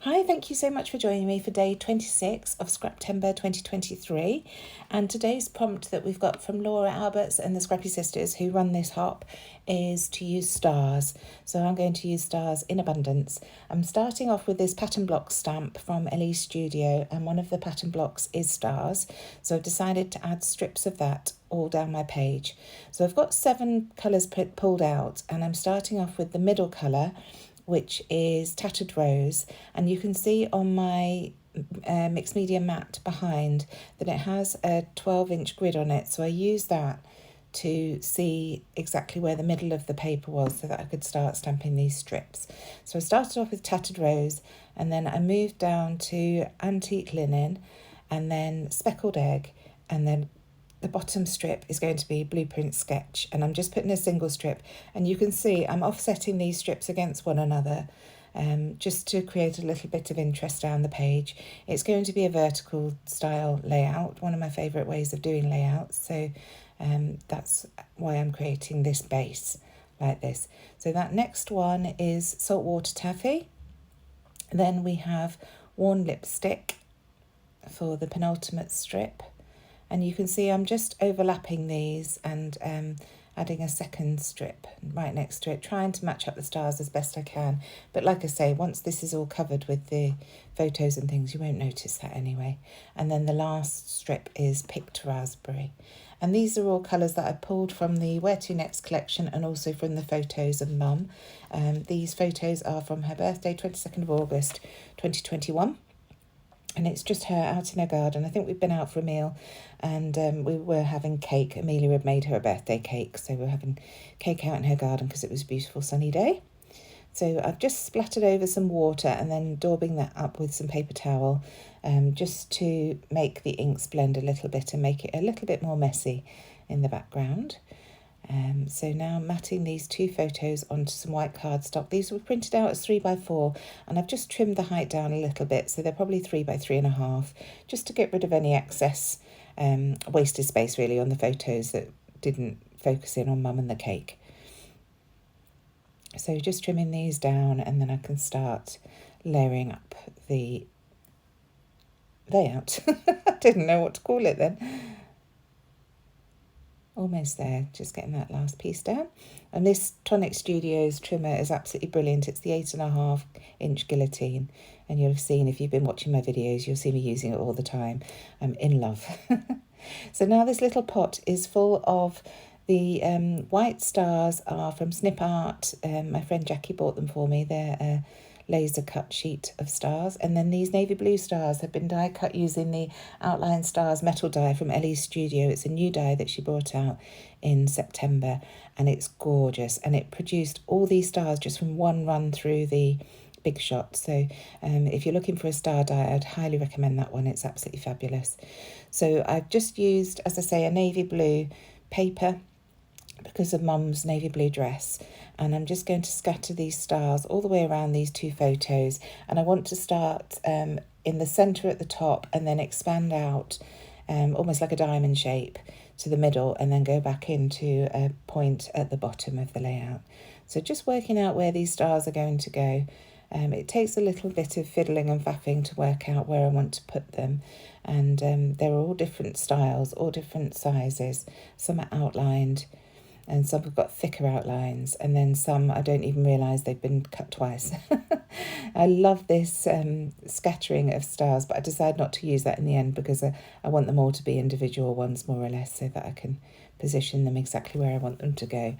Hi, thank you so much for joining me for day 26 of Scraptember 2023. And today's prompt that we've got from Laura Alberts and the Scrappy sisters who run this hop is to use stars. So I'm going to use stars in abundance. I'm starting off with this pattern block stamp from Ellie Studio, and one of the pattern blocks is stars. So I've decided to add strips of that all down my page. So I've got 7 colours pulled out, and I'm starting off with the middle colour, which is Tattered Rose, and you can see on my mixed media mat behind that it has a 12-inch grid on it, so I use that to see exactly where the middle of the paper was so that I could start stamping these strips. So I started off with Tattered Rose, and then I moved down to Antique Linen, and then Speckled Egg, and then the bottom strip is going to be Blueprint Sketch, and I'm just putting a single strip, and you can see I'm offsetting these strips against one another just to create a little bit of interest down the page. It's going to be a vertical style layout, one of my favourite ways of doing layouts, so that's why I'm creating this base like this. So that next one is Saltwater Taffy. Then we have Worn Lipstick for the penultimate strip. And you can see I'm just overlapping these and adding a second strip right next to it, trying to match up the stars as best I can. But like I say, once this is all covered with the photos and things, you won't notice that anyway. And then the last strip is Picked Raspberry. And these are all colours that I pulled from the Where To Next collection and also from the photos of Mum. These photos are from her birthday, 22nd of August 2021. And it's just her out in her garden. I think we've been out for a meal, and we were having cake. Amelia had made her a birthday cake, so we were having cake out in her garden because it was a beautiful sunny day. So I've just splattered over some water and then daubing that up with some paper towel just to make the inks blend a little bit and make it a little bit more messy in the background. So now I'm matting these 2 photos onto some white cardstock. These were printed out as 3x4, and I've just trimmed the height down a little bit, so they're probably 3x3.5, just to get rid of any excess wasted space really on the photos that didn't focus in on Mum and the cake. So just trimming these down, and then I can start layering up the layout. I didn't know what to call it then. Almost there, just getting that last piece down. And this Tonic Studios trimmer is absolutely brilliant. It's the 8.5-inch guillotine, and you'll have seen, if you've been watching my videos, you'll see me using it all the time. I'm in love. So now this little pot is full of the white stars are from Snip Art. My friend Jackie bought them for me. They're a laser cut sheet of stars, and then these navy blue stars have been die cut using the Outline Stars metal die from Ellie's Studio. It's a new die that she brought out in September, and it's gorgeous, and it produced all these stars just from one run through the Big Shot. So if you're looking for a star die, I'd highly recommend that one. It's absolutely fabulous. So I've just used, as I say, a navy blue paper because of Mum's navy blue dress, and I'm just going to scatter these stars all the way around these 2 photos, and I want to start in the centre at the top and then expand out almost like a diamond shape to the middle, and then go back into a point at the bottom of the layout. So just working out where these stars are going to go. It takes a little bit of fiddling and faffing to work out where I want to put them, and they're all different styles, all different sizes. Some are outlined, and some have got thicker outlines, and then some I don't even realise they've been cut twice. I love this scattering of stars, but I decided not to use that in the end because I want them all to be individual ones more or less, so that I can position them exactly where I want them to go.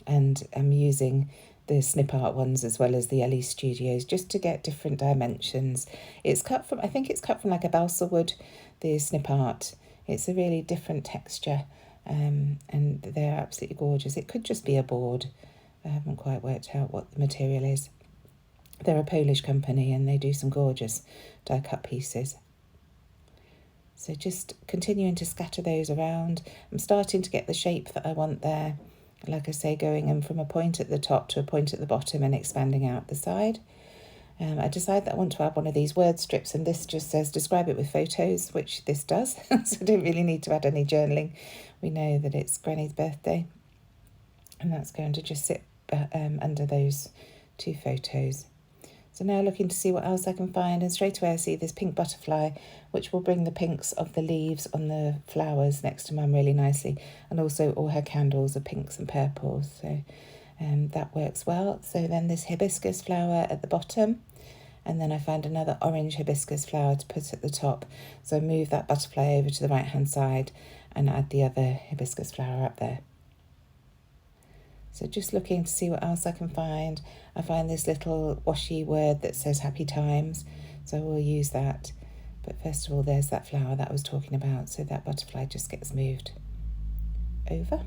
And I'm using the Snip Art ones as well as the Ellie Studios just to get different dimensions. It's cut from, I think it's cut from like a balsa wood, the Snip Art. It's a really different texture. And they're absolutely gorgeous. It could just be a board. I haven't quite worked out what the material is. They're a Polish company, and they do some gorgeous die cut pieces. So just continuing to scatter those around. I'm starting to get the shape that I want there. Like I say, going in from a point at the top to a point at the bottom and expanding out the side. I decided that I want to add one of these word strips, and this just says describe it with photos, which this does. So I don't really need to add any journaling. We know that it's Granny's birthday, and that's going to just sit under those 2 photos. So now looking to see what else I can find, and straight away I see this pink butterfly, which will bring the pinks of the leaves on the flowers next to Mum really nicely, and also all her candles are pinks and purples, so that works well. So then this hibiscus flower at the bottom, and then I find another orange hibiscus flower to put at the top. So move that butterfly over to the right hand side and add the other hibiscus flower up there. So just looking to see what else I can find. I find this little washi word that says happy times, so we'll use that. But first of all, there's that flower that I was talking about, so that butterfly just gets moved over.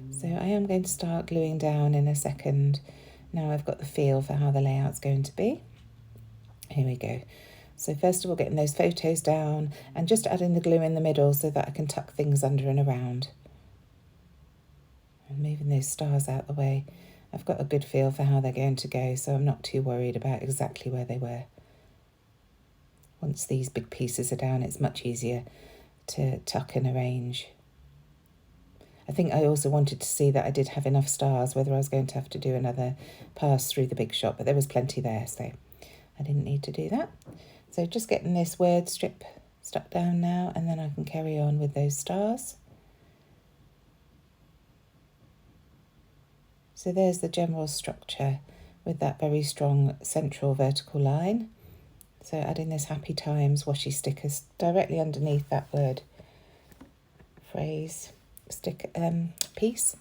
So I am going to start gluing down in a second. Now I've got the feel for how the layout's going to be. Here we go. So first of all, getting those photos down and just adding the glue in the middle so that I can tuck things under and around. And moving those stars out the way. I've got a good feel for how they're going to go, so I'm not too worried about exactly where they were. Once these big pieces are down, it's much easier to tuck and arrange. I think I also wanted to see that I did have enough stars, whether I was going to have to do another pass through the big shot, but there was plenty there, so I didn't need to do that. So just getting this word strip stuck down now, and then I can carry on with those stars. So there's the general structure with that very strong central vertical line. So adding this happy times washi stickers directly underneath that word phrase piece.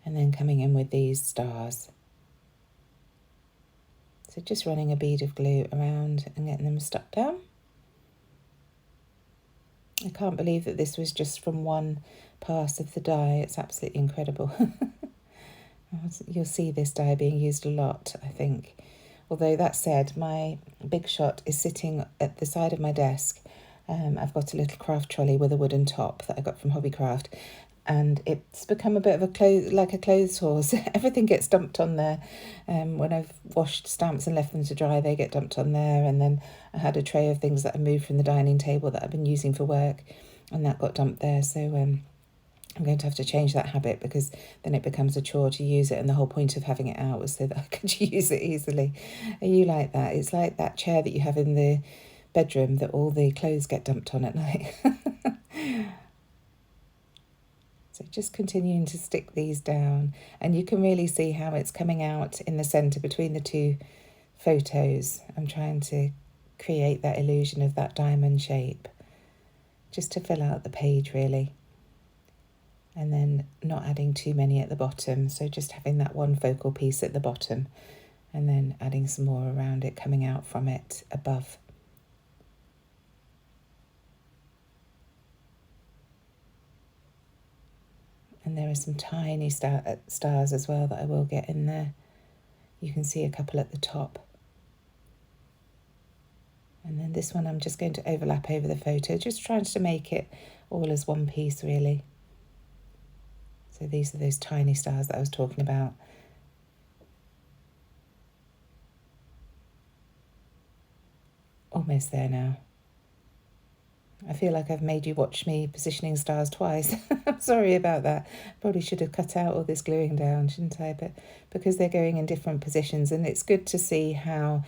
And then coming in with these stars. So just running a bead of glue around and getting them stuck down. I can't believe that this was just from one pass of the die. It's absolutely incredible. You'll see this die being used a lot, I think. Although that said, my big shot is sitting at the side of my desk. I've got a little craft trolley with a wooden top that I got from Hobbycraft, and it's become a bit of a clothes horse. Everything gets dumped on there. When I've washed stamps and left them to dry, they get dumped on there. And then I had a tray of things that I moved from the dining table that I've been using for work, and that got dumped there. So I'm going to have to change that habit, because then it becomes a chore to use it, and the whole point of having it out was so that I could use it easily. Are you like that? It's like that chair that you have in the bedroom that all the clothes get dumped on at night. So just continuing to stick these down, and you can really see how it's coming out in the centre between the two photos. I'm trying to create that illusion of that diamond shape, just to fill out the page really. And then not adding too many at the bottom, so just having that one focal piece at the bottom, and then adding some more around it, coming out from it above. And there are some tiny stars as well that I will get in there. You can see a couple at the top. And then this one I'm just going to overlap over the photo, just trying to make it all as one piece really. So these are those tiny stars that I was talking about. Almost there now. I feel like I've made you watch me positioning stars twice. I'm sorry about that. Probably should have cut out all this gluing down, shouldn't I? But because they're going in different positions, and it's good to see how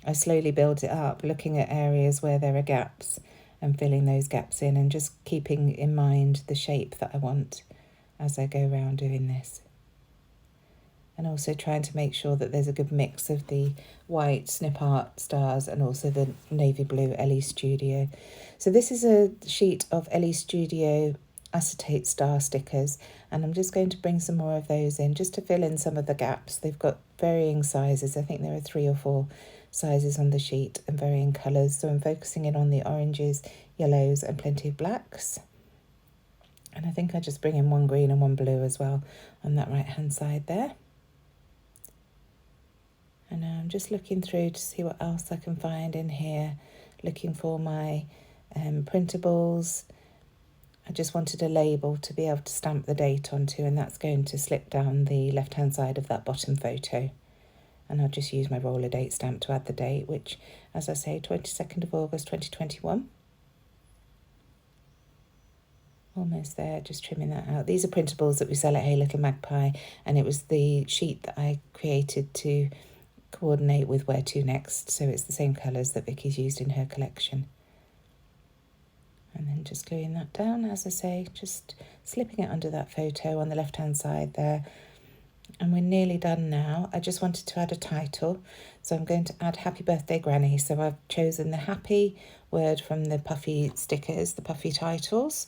I slowly build it up, looking at areas where there are gaps and filling those gaps in, and just keeping in mind the shape that I want as I go around doing this. And also trying to make sure that there's a good mix of the white Snip Art stars and also the navy blue LE Studio. So this is a sheet of LE Studio acetate star stickers, and I'm just going to bring some more of those in just to fill in some of the gaps. They've got varying sizes. I think there are 3 or 4 sizes on the sheet and varying colours. So I'm focusing in on the oranges, yellows and plenty of blacks. And I think I just bring in 1 green and 1 blue as well on that right hand side there. And now I'm just looking through to see what else I can find in here, looking for my printables. I just wanted a label to be able to stamp the date onto, and that's going to slip down the left hand side of that bottom photo. And I'll just use my roller date stamp to add the date, which, as I say, 22nd of August 2021. Almost there, just trimming that out. These are printables that we sell at Hey Little Magpie, and it was the sheet that I created to coordinate with Where To Next, so it's the same colours that Vicky's used in her collection. And then just gluing that down, as I say, just slipping it under that photo on the left-hand side there. And we're nearly done now. I just wanted to add a title, so I'm going to add Happy Birthday Granny. So I've chosen the happy word from the puffy stickers, the puffy titles,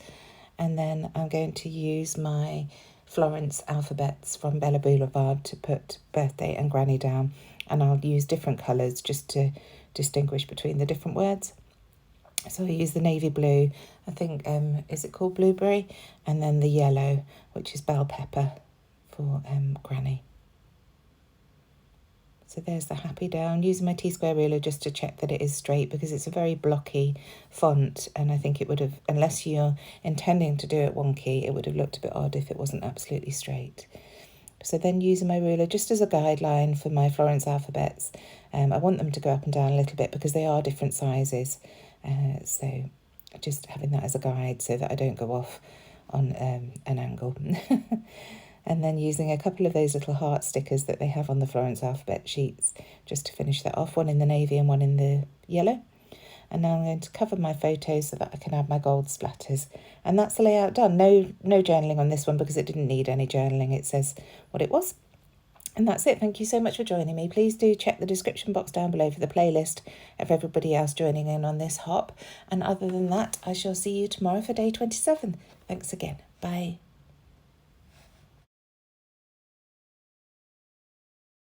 and then I'm going to use my Florence alphabets from Bella Boulevard to put birthday and granny down, and I'll use different colours just to distinguish between the different words. So I use the navy blue, I think, is it called blueberry? And then the yellow, which is bell pepper for granny. So there's the happy down, using my T-square ruler just to check that it is straight, because it's a very blocky font, and I think it would have, unless you're intending to do it wonky, it would have looked a bit odd if it wasn't absolutely straight. So then using my ruler just as a guideline for my Florence alphabets, I want them to go up and down a little bit because they are different sizes. So just having that as a guide so that I don't go off on an angle. And then using a couple of those little heart stickers that they have on the Florence alphabet sheets just to finish that off, one in the navy and one in the yellow. And now I'm going to cover my photos so that I can add my gold splatters. And that's the layout done. No journaling on this one because it didn't need any journaling. It says what it was. And that's it. Thank you so much for joining me. Please do check the description box down below for the playlist of everybody else joining in on this hop. And other than that, I shall see you tomorrow for day 27. Thanks again. Bye.